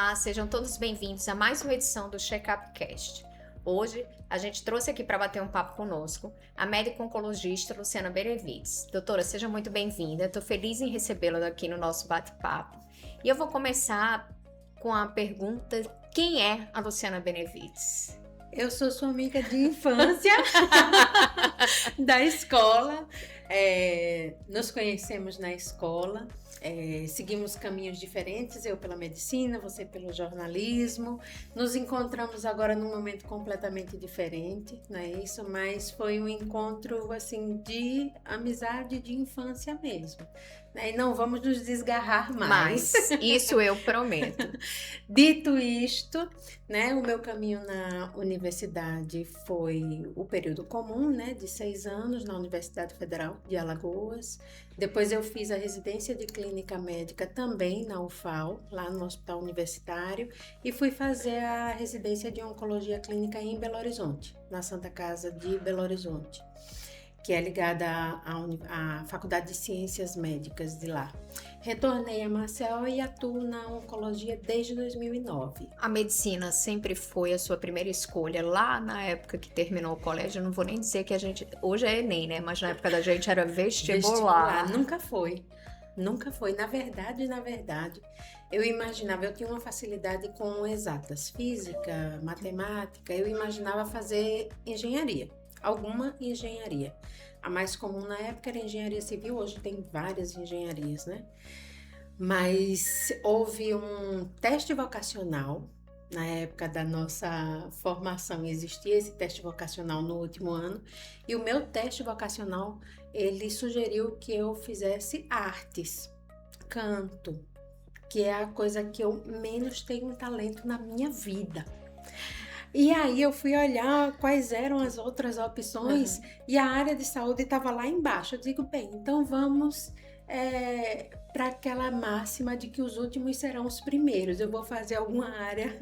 Olá, sejam todos bem-vindos a mais uma edição do Checkup Cast. Hoje, a gente trouxe aqui para bater um papo conosco a médica oncologista Luciana Benevides. Doutora, seja muito bem-vinda. Estou feliz em recebê-la aqui no nosso bate-papo. E eu vou começar com a pergunta: quem é a Luciana Benevides? Eu sou sua amiga de infância da escola. Nos conhecemos na escola. Seguimos caminhos diferentes, eu pela medicina, você pelo jornalismo. Nos encontramos agora num momento completamente diferente, não é isso? Mas foi um encontro assim de amizade de infância mesmo, né? E não vamos nos desgarrar mais. Mas isso eu prometo. Dito isto, né, o meu caminho na universidade foi o período comum, né, de 6 anos na Universidade Federal de Alagoas. Depois eu fiz a residência de clínica médica também na UFAL, lá no Hospital Universitário, e fui fazer a residência de oncologia clínica em Belo Horizonte, na Santa Casa de Belo Horizonte, que é ligada à Faculdade de Ciências Médicas de lá. Retornei a Maceió e atuo na oncologia desde 2009. A medicina sempre foi a sua primeira escolha lá na época que terminou o colégio. Eu não vou nem dizer que a gente... Hoje é Enem, né? Mas na época da gente era vestibular. Nunca foi. Nunca foi. Na verdade, eu imaginava... Eu tinha uma facilidade com exatas. Física, matemática. Eu imaginava fazer engenharia. Alguma engenharia. A mais comum na época era engenharia civil, hoje tem várias engenharias, né? Mas houve um teste vocacional, na época da nossa formação existia esse teste vocacional no último ano, e o meu teste vocacional, ele sugeriu que eu fizesse artes, canto, que é a coisa que eu menos tenho talento na minha vida. E aí eu fui olhar quais eram as outras opções, e a área de saúde estava lá embaixo. Eu digo, bem, então vamos para aquela máxima de que os últimos serão os primeiros. Eu vou fazer alguma área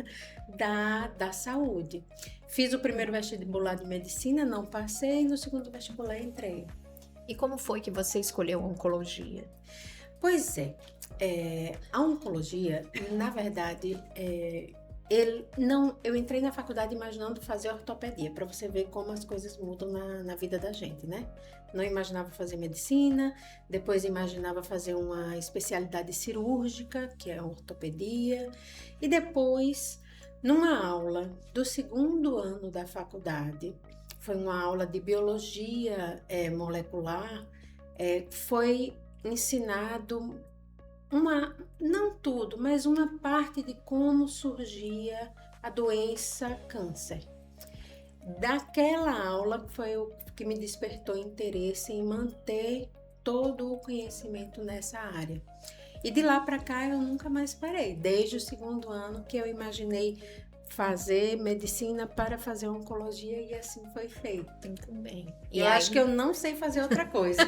da saúde. Fiz o primeiro vestibular de medicina, não passei, no segundo vestibular entrei. E como foi que você escolheu a oncologia? Pois a oncologia, na verdade, eu entrei na faculdade imaginando fazer ortopedia, para você ver como as coisas mudam na vida da gente, né? Não imaginava fazer medicina, depois imaginava fazer uma especialidade cirúrgica, que é a ortopedia, e depois, numa aula do segundo ano da faculdade, foi uma aula de biologia molecular, foi ensinado não tudo, mas uma parte de como surgia a doença câncer. Daquela aula foi o que me despertou interesse em manter todo o conhecimento nessa área. E de lá para cá eu nunca mais parei, desde o segundo ano que eu imaginei fazer medicina para fazer oncologia, e assim foi feito. Muito bem. E eu acho que eu não sei fazer outra coisa.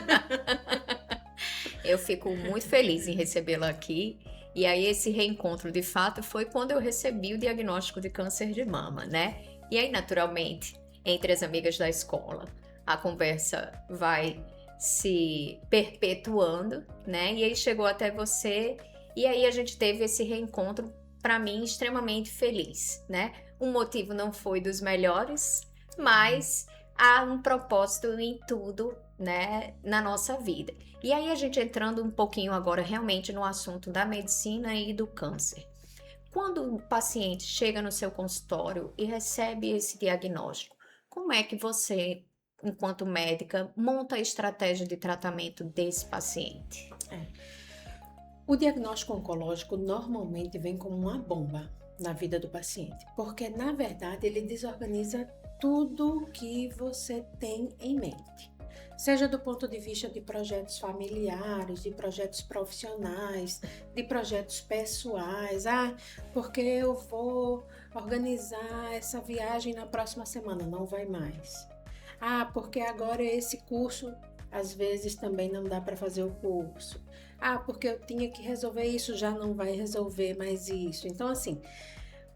Eu fico muito feliz em recebê-la aqui. E aí esse reencontro, de fato, foi quando eu recebi o diagnóstico de câncer de mama, né? E aí, naturalmente, entre as amigas da escola, a conversa vai se perpetuando, né? E aí chegou até você, e aí a gente teve esse reencontro, para mim, extremamente feliz, né? O motivo não foi dos melhores, mas há um propósito em tudo, né, na nossa vida. E aí a gente entrando um pouquinho agora realmente no assunto da medicina e do câncer. Quando o paciente chega no seu consultório e recebe esse diagnóstico, como é que você, enquanto médica, monta a estratégia de tratamento desse paciente? O diagnóstico oncológico normalmente vem como uma bomba na vida do paciente, porque na verdade ele desorganiza tudo que você tem em mente. Seja do ponto de vista de projetos familiares, de projetos profissionais, de projetos pessoais. Porque eu vou organizar essa viagem na próxima semana, não vai mais. Porque agora esse curso, às vezes também não dá para fazer o curso. Porque eu tinha que resolver isso, já não vai resolver mais isso. Então, assim,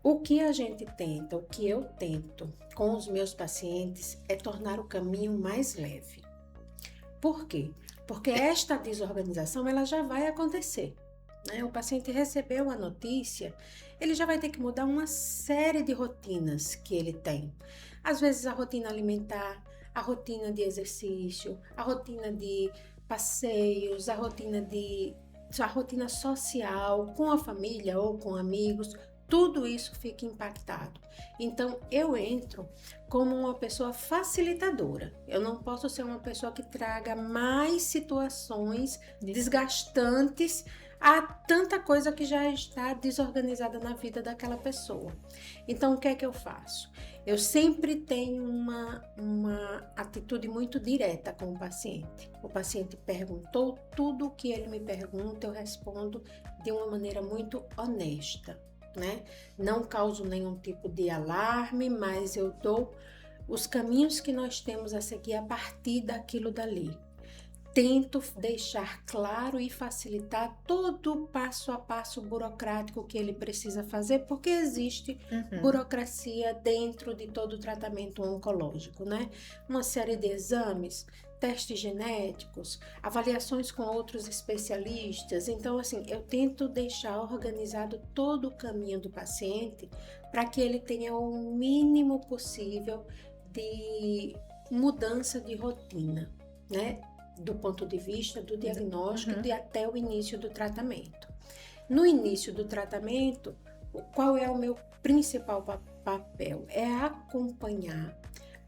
o que a gente tenta, o que eu tento com os meus pacientes é tornar o caminho mais leve. Por quê? Porque esta desorganização ela já vai acontecer. né? O paciente recebeu a notícia, ele já vai ter que mudar uma série de rotinas que ele tem. Às vezes a rotina alimentar, a rotina de exercício, a rotina de passeios, a rotina social com a família ou com amigos, tudo isso fica impactado. Então eu entro como uma pessoa facilitadora. Eu não posso ser uma pessoa que traga mais situações desgastantes a tanta coisa que já está desorganizada na vida daquela pessoa. Então, o que é que eu faço? Eu sempre tenho uma atitude muito direta com o paciente. O paciente perguntou, tudo o que ele me pergunta, eu respondo de uma maneira muito honesta, né? Não causo nenhum tipo de alarme, mas eu dou os caminhos que nós temos a seguir a partir daquilo dali. Tento deixar claro e facilitar todo o passo a passo burocrático que ele precisa fazer, porque existe burocracia dentro de todo o tratamento oncológico, né? Uma série de exames, testes genéticos, avaliações com outros especialistas. Então, assim, eu tento deixar organizado todo o caminho do paciente para que ele tenha o mínimo possível de mudança de rotina, né? Do ponto de vista do diagnóstico e até o início do tratamento. No início do tratamento, qual é o meu principal papel? É acompanhar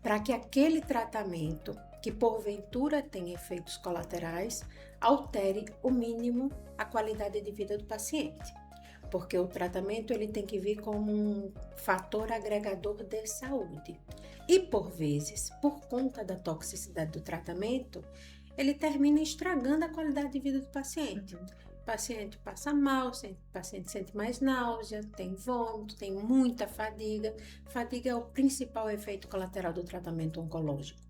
para que aquele tratamento, que porventura tem efeitos colaterais, altere o mínimo a qualidade de vida do paciente. Porque o tratamento ele tem que vir como um fator agregador de saúde. E por vezes, por conta da toxicidade do tratamento, ele termina estragando a qualidade de vida do paciente. O paciente passa mal, o paciente sente mais náusea, tem vômito, tem muita fadiga. Fadiga é o principal efeito colateral do tratamento oncológico.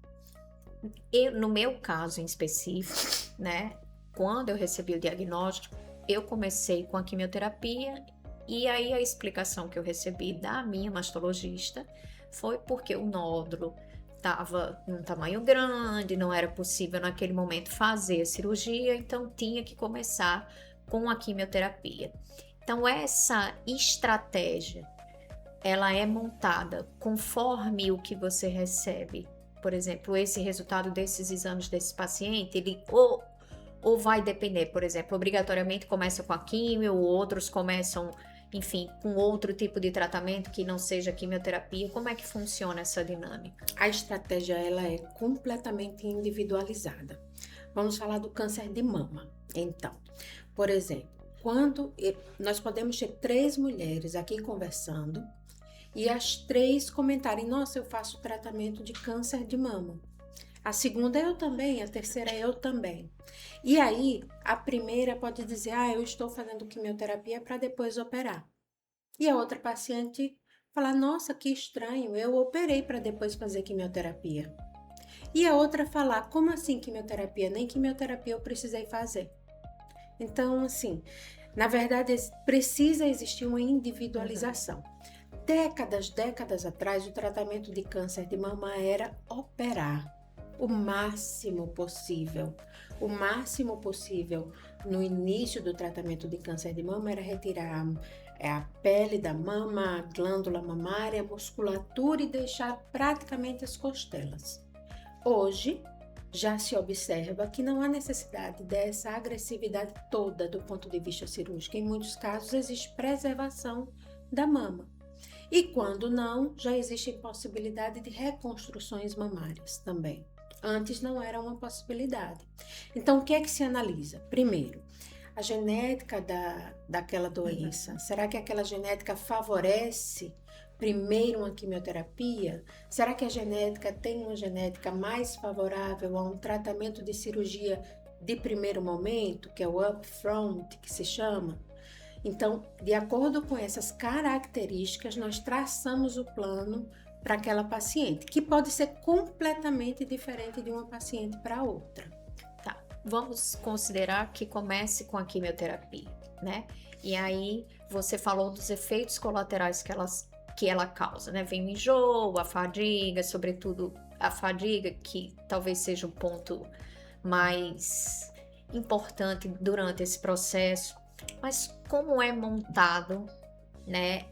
No meu caso em específico, né, quando eu recebi o diagnóstico, eu comecei com a quimioterapia e aí a explicação que eu recebi da minha mastologista foi porque o nódulo estava num tamanho grande, não era possível naquele momento fazer a cirurgia, então tinha que começar com a quimioterapia. Então essa estratégia, ela é montada conforme o que você recebe. Por exemplo, esse resultado desses exames desse paciente, ele ou vai depender, por exemplo, obrigatoriamente começa com a quimio, ou outros começam, enfim, com outro tipo de tratamento que não seja quimioterapia. Como é que funciona essa dinâmica? A estratégia ela é completamente individualizada. Vamos falar do câncer de mama. Então, por exemplo, quando nós podemos ter 3 mulheres aqui conversando e as 3 comentarem: nossa, eu faço tratamento de câncer de mama. A segunda eu também, a terceira eu também. E aí, a primeira pode dizer: eu estou fazendo quimioterapia para depois operar. E a outra paciente falar: nossa, que estranho, eu operei para depois fazer quimioterapia. E a outra falar: como assim quimioterapia? Nem quimioterapia eu precisei fazer. Então, assim, na verdade, precisa existir uma individualização. Décadas atrás, o tratamento de câncer de mama era operar o máximo possível. O máximo possível no início do tratamento de câncer de mama era retirar a pele da mama, a glândula mamária, a musculatura e deixar praticamente as costelas. Hoje, já se observa que não há necessidade dessa agressividade toda do ponto de vista cirúrgico. Em muitos casos, existe preservação da mama. E quando não, já existe possibilidade de reconstruções mamárias também. Antes não era uma possibilidade. Então, o que é que se analisa? Primeiro, a genética daquela doença. Será que aquela genética favorece primeiro uma quimioterapia? Será que a genética tem uma genética mais favorável a um tratamento de cirurgia de primeiro momento, que é o upfront, que se chama? Então, de acordo com essas características, nós traçamos o plano para aquela paciente, que pode ser completamente diferente de uma paciente para outra. Tá, vamos considerar que comece com a quimioterapia, né? E aí, você falou dos efeitos colaterais que ela causa, né? Vem o enjoo, a fadiga, sobretudo a fadiga, que talvez seja um ponto mais importante durante esse processo. Mas como é montado, né,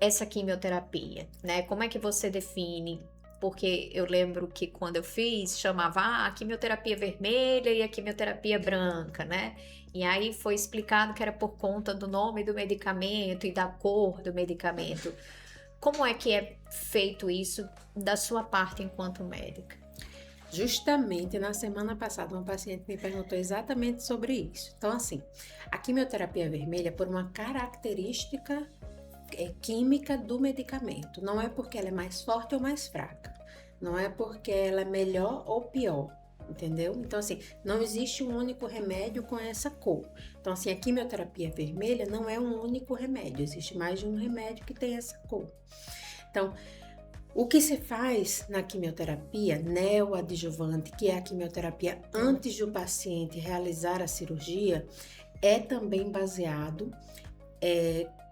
essa quimioterapia, né? Como é que você define? Porque eu lembro que quando eu fiz, chamava a quimioterapia vermelha e a quimioterapia branca, né? E aí foi explicado que era por conta do nome do medicamento e da cor do medicamento. Como é que é feito isso da sua parte enquanto médica? Justamente na semana passada, uma paciente me perguntou exatamente sobre isso. Então, assim, a quimioterapia vermelha é por uma característica química do medicamento. Não é porque ela é mais forte ou mais fraca. Não é porque ela é melhor ou pior. Entendeu? Então, assim, não existe um único remédio com essa cor. Então, assim, a quimioterapia vermelha não é um único remédio. Existe mais de um remédio que tem essa cor. Então, o que se faz na quimioterapia neoadjuvante, que é a quimioterapia antes do paciente realizar a cirurgia, é também baseado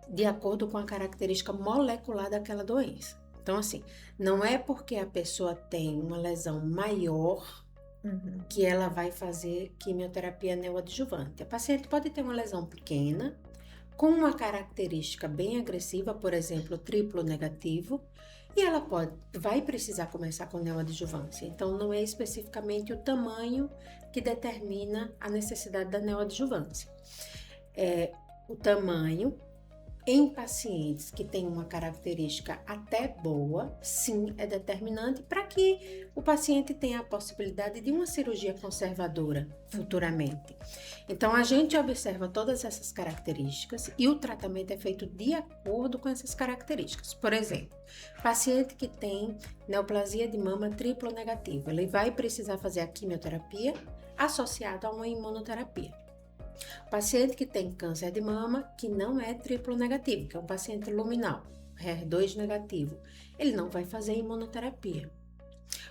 de acordo com a característica molecular daquela doença. Então, assim, não é porque a pessoa tem uma lesão maior que ela vai fazer quimioterapia neoadjuvante. A paciente pode ter uma lesão pequena, com uma característica bem agressiva, por exemplo, triplo negativo, e ela vai precisar começar com neoadjuvância. Então, não é especificamente o tamanho que determina a necessidade da neoadjuvância. O tamanho em pacientes que têm uma característica até boa, sim, é determinante para que o paciente tenha a possibilidade de uma cirurgia conservadora futuramente. Então, a gente observa todas essas características e o tratamento é feito de acordo com essas características. Por exemplo, paciente que tem neoplasia de mama triplo negativa, ele vai precisar fazer a quimioterapia associada a uma imunoterapia. Paciente que tem câncer de mama, que não é triplo negativo, que é um paciente luminal, HER2 negativo, ele não vai fazer imunoterapia.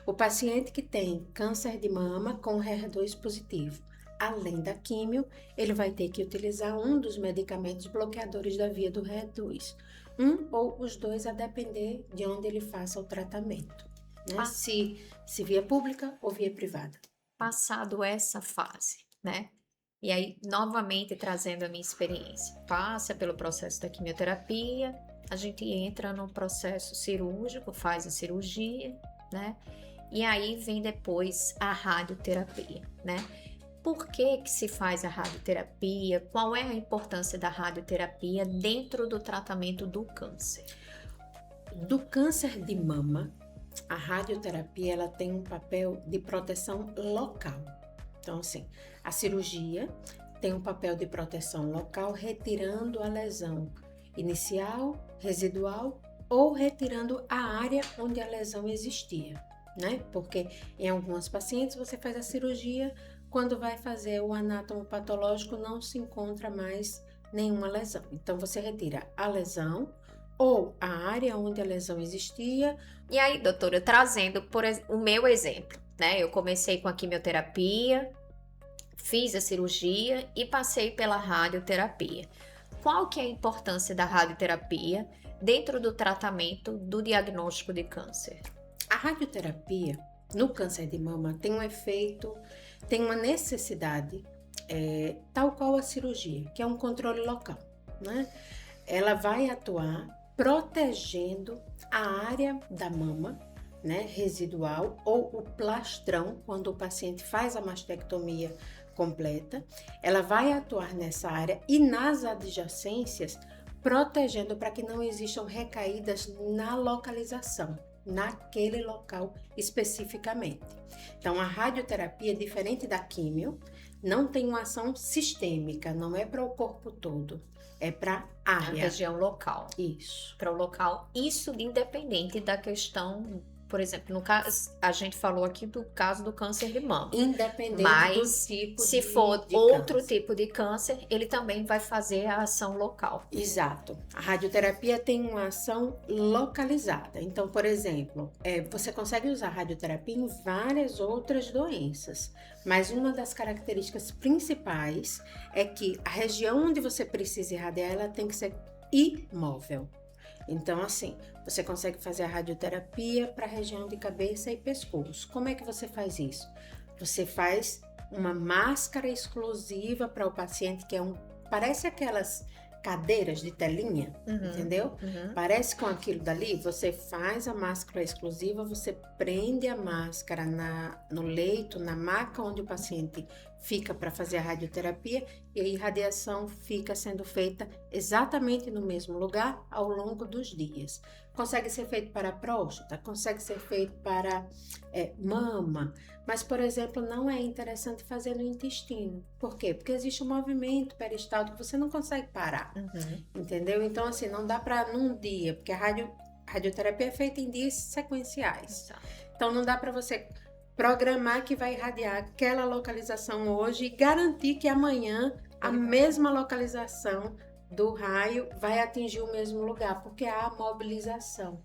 O paciente que tem câncer de mama com HER2 positivo, além da químio, ele vai ter que utilizar um dos medicamentos bloqueadores da via do HER2, um ou os dois, a depender de onde ele faça o tratamento, né? Se via pública ou via privada. Passado essa fase, né? E aí, novamente, trazendo a minha experiência, passa pelo processo da quimioterapia, a gente entra no processo cirúrgico, faz a cirurgia, né? E aí vem depois a radioterapia, né? Por que que se faz a radioterapia? Qual é a importância da radioterapia dentro do tratamento do câncer? Do câncer de mama, a radioterapia ela tem um papel de proteção local. Então, assim, a cirurgia tem um papel de proteção local, retirando a lesão inicial, residual ou retirando a área onde a lesão existia, né? Porque em algumas pacientes você faz a cirurgia, quando vai fazer o anátomo patológico não se encontra mais nenhuma lesão. Então, você retira a lesão ou a área onde a lesão existia. E aí, doutora, trazendo o meu exemplo, né? Eu comecei com a quimioterapia, fiz a cirurgia e passei pela radioterapia. Qual que é a importância da radioterapia dentro do tratamento do diagnóstico de câncer? A radioterapia no câncer de mama tem um efeito, tem uma necessidade, tal qual a cirurgia, que é um controle local, né? Ela vai atuar protegendo a área da mama, né, residual ou o plastrão, quando o paciente faz a mastectomia completa, ela vai atuar nessa área e nas adjacências, protegendo para que não existam recaídas na localização, naquele local especificamente. Então, a radioterapia, diferente da químio, não tem uma ação sistêmica, não é para o corpo todo, é para a área. A região local. Isso. Para o local, isso independente da questão. Por exemplo, no caso, a gente falou aqui do caso do câncer de mama. Independente mas do tipo se for de outro câncer. tipo de câncer, ele também vai fazer a ação local. Exato. A radioterapia tem uma ação localizada. Então, por exemplo, você consegue usar radioterapia em várias outras doenças, mas uma das características principais é que a região onde você precisa irradiar, ela tem que ser imóvel. Então, assim, você consegue fazer a radioterapia para a região de cabeça e pescoço. Como é que você faz isso? Você faz uma máscara exclusiva para o paciente, que é um parece aquelas cadeiras de telinha, entendeu? Parece com aquilo dali, você faz a máscara exclusiva, você prende a máscara no leito, na maca onde o paciente fica para fazer a radioterapia, e a irradiação fica sendo feita exatamente no mesmo lugar ao longo dos dias. Consegue ser feito para a próstata, consegue ser feito para mama, mas, por exemplo, não é interessante fazer no intestino. Por quê? Porque existe um movimento peristáltico que você não consegue parar, entendeu? Então, assim, não dá para num dia, porque a radioterapia é feita em dias sequenciais. Então, não dá para você programar que vai irradiar aquela localização hoje e garantir que amanhã a mesma localização do raio vai atingir o mesmo lugar, porque há mobilização.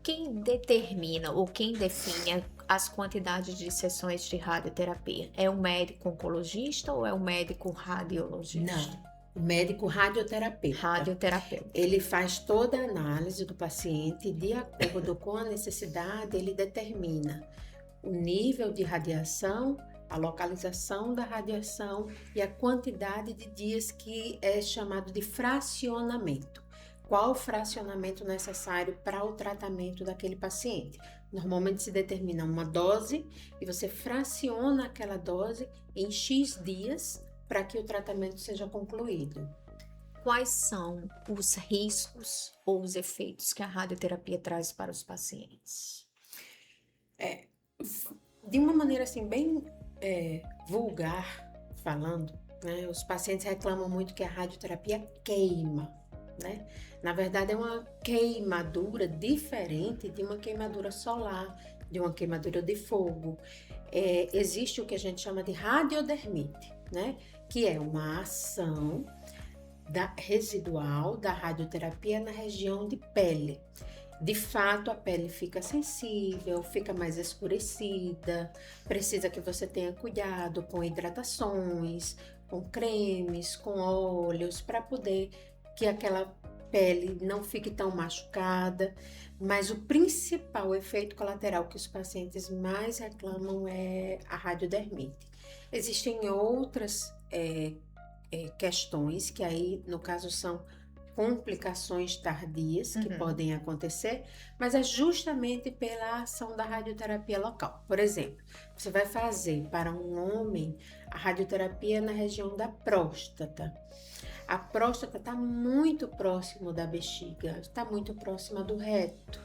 Quem determina ou quem define as quantidades de sessões de radioterapia? É o médico oncologista ou é o médico radiologista? Não, o médico radioterapeuta. Radioterapeuta. Ele faz toda a análise do paciente e, de acordo com a necessidade, ele determina o nível de radiação, a localização da radiação e a quantidade de dias, que é chamado de fracionamento. Qual o fracionamento necessário para o tratamento daquele paciente? Normalmente se determina uma dose e você fraciona aquela dose em X dias para que o tratamento seja concluído. Quais são os riscos ou os efeitos que a radioterapia traz para os pacientes? De uma maneira assim bem vulgar falando, né, os pacientes reclamam muito que a radioterapia queima, né? Na verdade é uma queimadura diferente de uma queimadura solar, de uma queimadura de fogo. Existe o que a gente chama de radiodermite, né? Que é uma ação residual da radioterapia na região de pele. De fato, a pele fica sensível, fica mais escurecida, precisa que você tenha cuidado com hidratações, com cremes, com óleos, para poder que aquela pele não fique tão machucada. Mas o principal efeito colateral que os pacientes mais reclamam é a radiodermite. Existem outras questões que aí, no caso, são complicações tardias que podem acontecer, mas é justamente pela ação da radioterapia local. Por exemplo, você vai fazer para um homem a radioterapia na região da próstata. A próstata está muito próximo da bexiga, está muito próxima do reto.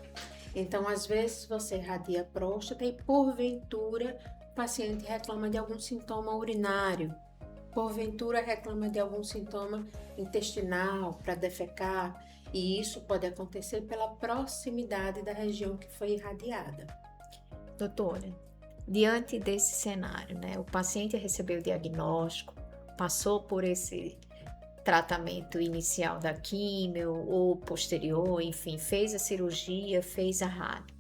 Então, às vezes, você irradia a próstata e, porventura, o paciente reclama de algum sintoma urinário. Porventura reclama de algum sintoma intestinal para defecar, e isso pode acontecer pela proximidade da região que foi irradiada. Doutora, diante desse cenário, né, o paciente recebeu o diagnóstico, passou por esse tratamento inicial da químio ou posterior, enfim, fez a cirurgia, fez a rádio.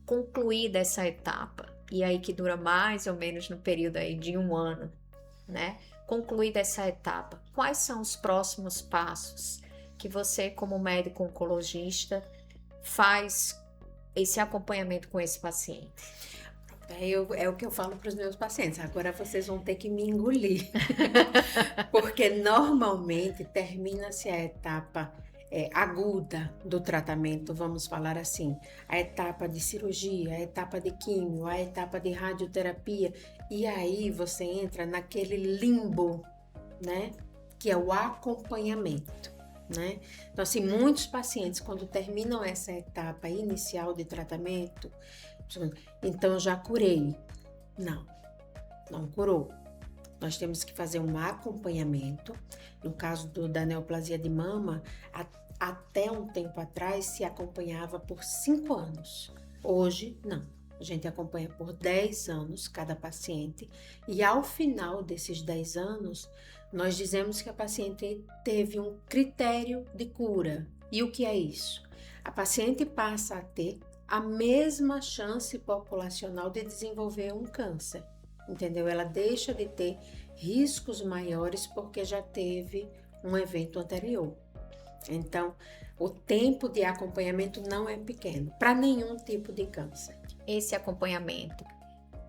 Concluída essa etapa, e aí que dura mais ou menos no período aí de 1 ano, né? Concluída essa etapa, quais são os próximos passos que você, como médico oncologista, faz esse acompanhamento com esse paciente? É o que eu falo para os meus pacientes. Agora vocês vão ter que me engolir. Porque normalmente termina-se a etapa aguda do tratamento, vamos falar assim, a etapa de cirurgia, a etapa de químio, a etapa de radioterapia, e aí você entra naquele limbo, né, que é o acompanhamento, né? Então, assim, muitos pacientes, quando terminam essa etapa inicial de tratamento, então já curei. Não curou. Nós temos que fazer um acompanhamento. No caso da neoplasia de mama, até um tempo atrás se acompanhava por 5 anos. Hoje, não. A gente acompanha por 10 anos cada paciente, e ao final desses 10 anos, nós dizemos que a paciente teve um critério de cura. E o que é isso? A paciente passa a ter a mesma chance populacional de desenvolver um câncer, entendeu? Ela deixa de ter riscos maiores porque já teve um evento anterior. Então, o tempo de acompanhamento não é pequeno para nenhum tipo de câncer. Esse acompanhamento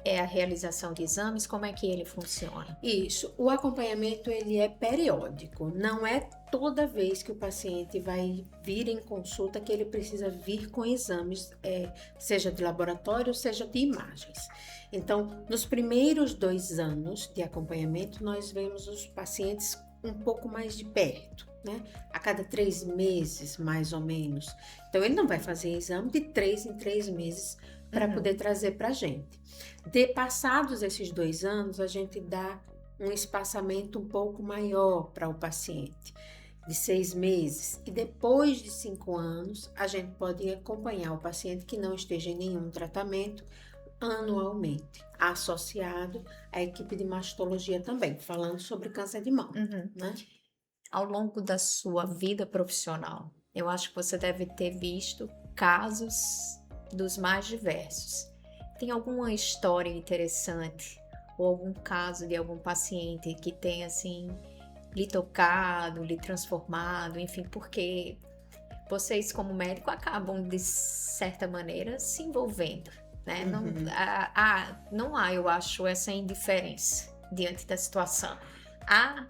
é a realização de exames? Como é que ele funciona? Isso, o acompanhamento ele é periódico, não é toda vez que o paciente vai vir em consulta que ele precisa vir com exames, seja de laboratório, seja de imagens. Então, nos primeiros 2 anos de acompanhamento, nós vemos os pacientes um pouco mais de perto, né? A cada 3 meses, mais ou menos. Então, ele não vai fazer exame de 3 em 3 meses para poder trazer para a gente. Passados esses 2 anos, a gente dá um espaçamento um pouco maior para o paciente, de 6 meses. E depois de 5 anos, a gente pode acompanhar o paciente que não esteja em nenhum tratamento anualmente, associado à equipe de mastologia também, falando sobre câncer de mama, né? Ao longo da sua vida profissional, eu acho que você deve ter visto casos dos mais diversos. Tem alguma história interessante ou algum caso de algum paciente que tenha assim lhe tocado, lhe transformado, enfim, porque vocês como médico acabam de certa maneira se envolvendo, né? Não há, eu acho, essa indiferença diante da situação. Há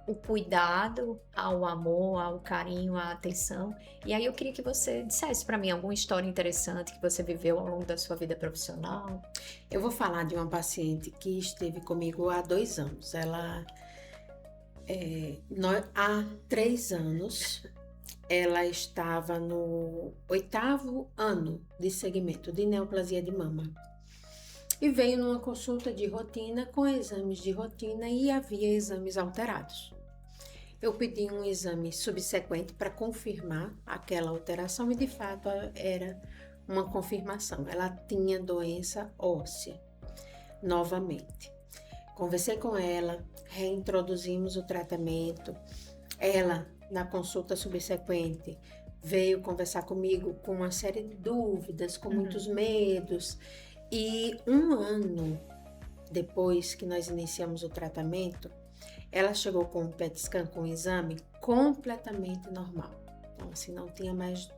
o cuidado, ao amor, ao carinho, à atenção. E aí eu queria que você dissesse para mim alguma história interessante que você viveu ao longo da sua vida profissional. Eu vou falar de uma paciente que esteve comigo há 2 anos. Ela, há 3 anos, ela estava no 8º ano de segmento de neoplasia de mama. E veio numa consulta de rotina com exames de rotina e havia exames alterados. Eu pedi um exame subsequente para confirmar aquela alteração e de fato era uma confirmação. Ela tinha doença óssea novamente. Conversei com ela, reintroduzimos o tratamento. Ela, na consulta subsequente, veio conversar comigo com uma série de dúvidas, com muitos medos. E 1 ano depois que nós iniciamos o tratamento, ela chegou com um PET scan, com um exame completamente normal. Então, assim, não tinha mais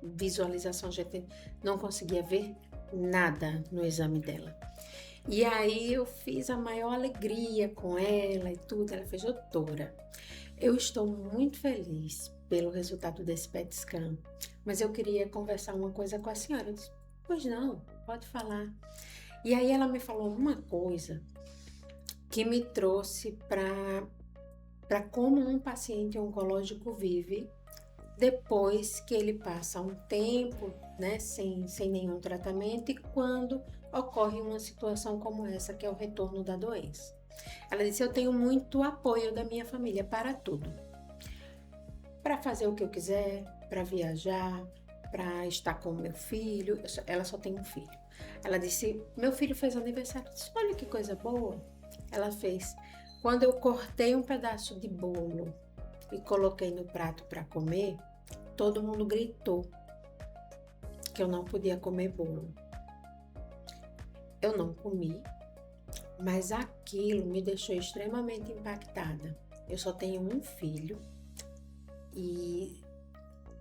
visualização, a gente não conseguia ver nada no exame dela. E aí eu fiz a maior alegria com ela e tudo. Ela fez: doutora, eu estou muito feliz pelo resultado desse PET scan, mas eu queria conversar uma coisa com a senhora. Eu disse: pois não, pode falar. E aí ela me falou uma coisa que me trouxe para como um paciente oncológico vive depois que ele passa um tempo, né, sem nenhum tratamento e quando ocorre uma situação como essa, que é o retorno da doença. Ela disse: eu tenho muito apoio da minha família para tudo. Para fazer o que eu quiser, para viajar, para estar com meu filho. Ela só tem um filho. Ela disse: meu filho fez aniversário. Eu disse: olha que coisa boa. Ela fez: quando eu cortei um pedaço de bolo e coloquei no prato para comer, todo mundo gritou que eu não podia comer bolo. Eu não comi, mas aquilo me deixou extremamente impactada. Eu só tenho um filho e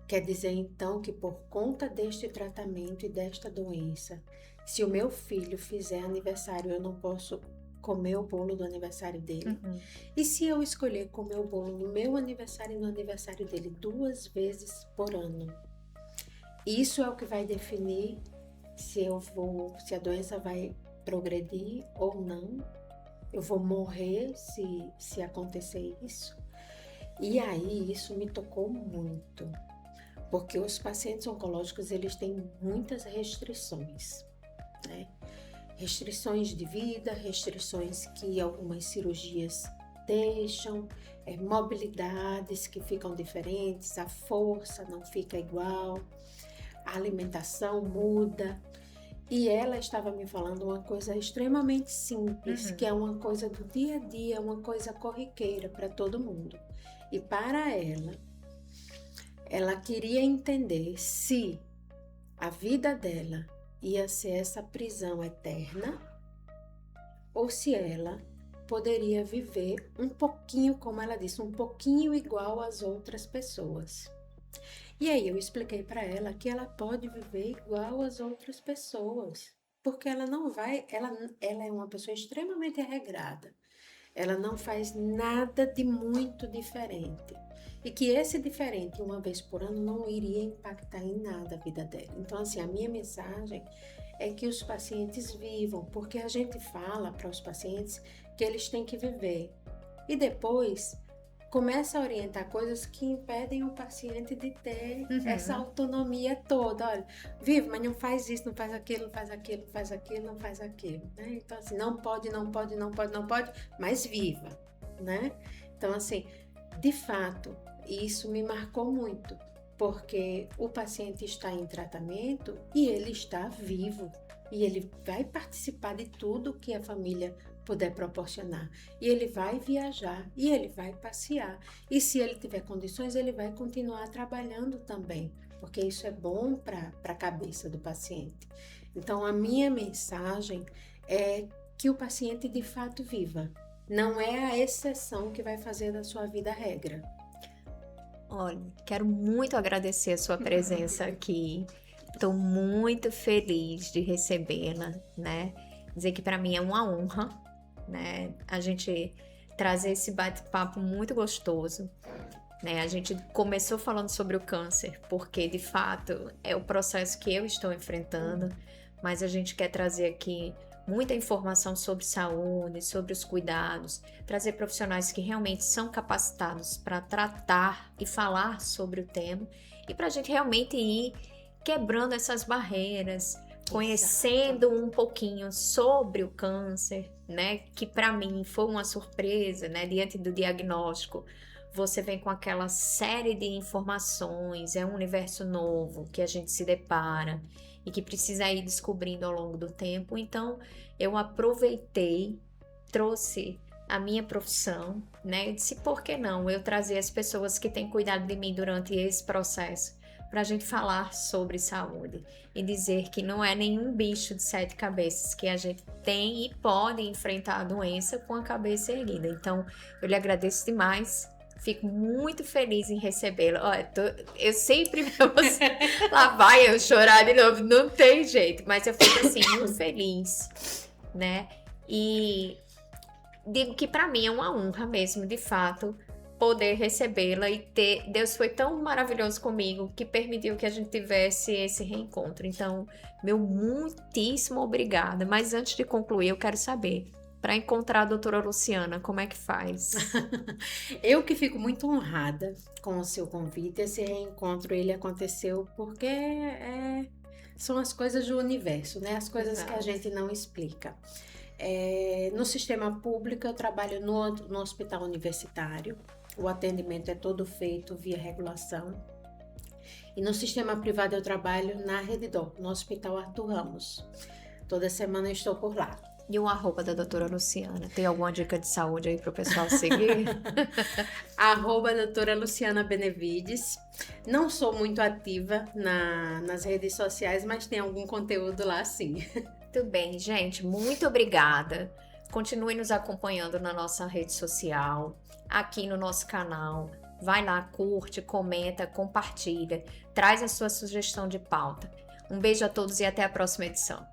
quer dizer então que por conta deste tratamento e desta doença, se o meu filho fizer aniversário, eu não posso comer o bolo do aniversário dele. E se eu escolher comer o bolo no meu aniversário e no aniversário dele 2 vezes por ano? Isso é o que vai definir se a doença vai progredir ou não. Eu vou morrer se acontecer isso. E aí isso me tocou muito, porque os pacientes oncológicos, eles têm muitas restrições, né? Restrições de vida, restrições que algumas cirurgias deixam, mobilidades que ficam diferentes, a força não fica igual, a alimentação muda. E ela estava me falando uma coisa extremamente simples, que é uma coisa do dia a dia, uma coisa corriqueira para todo mundo. E para ela queria entender se a vida dela ia ser essa prisão eterna ou se ela poderia viver um pouquinho, como ela disse, um pouquinho igual às outras pessoas. E aí eu expliquei para ela que ela pode viver igual às outras pessoas. porque ela não vai, ela é uma pessoa extremamente regrada. Ela não faz nada de muito diferente. E que esse diferente, uma vez por ano, não iria impactar em nada a vida dela. Então, assim, a minha mensagem é que os pacientes vivam, porque a gente fala para os pacientes que eles têm que viver. E depois começa a orientar coisas que impedem o paciente de ter essa autonomia toda. Olha, vive, mas não faz isso, não faz aquilo, não faz aquilo, não faz aquilo, não faz aquilo, né? Então, assim, não pode, não pode, não pode, não pode, mas viva, né? Então, assim, de fato, isso me marcou muito, porque o paciente está em tratamento e ele está vivo, e ele vai participar de tudo que a família puder proporcionar. E ele vai viajar, e ele vai passear. E se ele tiver condições, ele vai continuar trabalhando também, porque isso é bom para a cabeça do paciente. Então, a minha mensagem é que o paciente de fato viva. Não é a exceção que vai fazer da sua vida a regra. Olha, quero muito agradecer a sua presença aqui. Estou muito feliz de recebê-la, né? Dizer que para mim é uma honra, né? A gente trazer esse bate-papo muito gostoso, né? A gente começou falando sobre o câncer, porque de fato é o processo que eu estou enfrentando, mas a gente quer trazer aqui muita informação sobre saúde, sobre os cuidados, trazer profissionais que realmente são capacitados para tratar e falar sobre o tema, e para a gente realmente ir quebrando essas barreiras, conhecendo um pouquinho sobre o câncer, né? Que para mim foi uma surpresa, né? Diante do diagnóstico, você vem com aquela série de informações, é um universo novo que a gente se depara e que precisa ir descobrindo ao longo do tempo. Então, eu aproveitei, trouxe a minha profissão, né? E disse, por que não eu trazer as pessoas que têm cuidado de mim durante esse processo para a gente falar sobre saúde e dizer que não é nenhum bicho de 7 cabeças, que a gente tem e pode enfrentar a doença com a cabeça erguida. Então, eu lhe agradeço demais. Fico muito feliz em recebê-la. Eu sempre lá vai eu chorar de novo, não tem jeito, mas eu fico assim muito feliz, né? E digo que para mim é uma honra mesmo, de fato, poder recebê-la e ter. Deus foi tão maravilhoso comigo que permitiu que a gente tivesse esse reencontro. Então, meu muitíssimo obrigada. Mas antes de concluir, eu quero saber, para encontrar a doutora Luciana, como é que faz? Eu que fico muito honrada com o seu convite. Esse reencontro, ele aconteceu porque são as coisas do universo, né? As coisas que a gente não explica. No sistema público, eu trabalho no hospital universitário. O atendimento é todo feito via regulação. E no sistema privado, eu trabalho na Redidol, no Hospital Arthur Ramos. Toda semana eu estou por lá. E o arroba da doutora Luciana? Tem alguma dica de saúde aí para o pessoal seguir? Arroba doutora Luciana Benevides. Não sou muito ativa nas redes sociais, mas tem algum conteúdo lá sim. Muito bem, gente. Muito obrigada. Continue nos acompanhando na nossa rede social, aqui no nosso canal. Vai lá, curte, comenta, compartilha. Traz a sua sugestão de pauta. Um beijo a todos e até a próxima edição.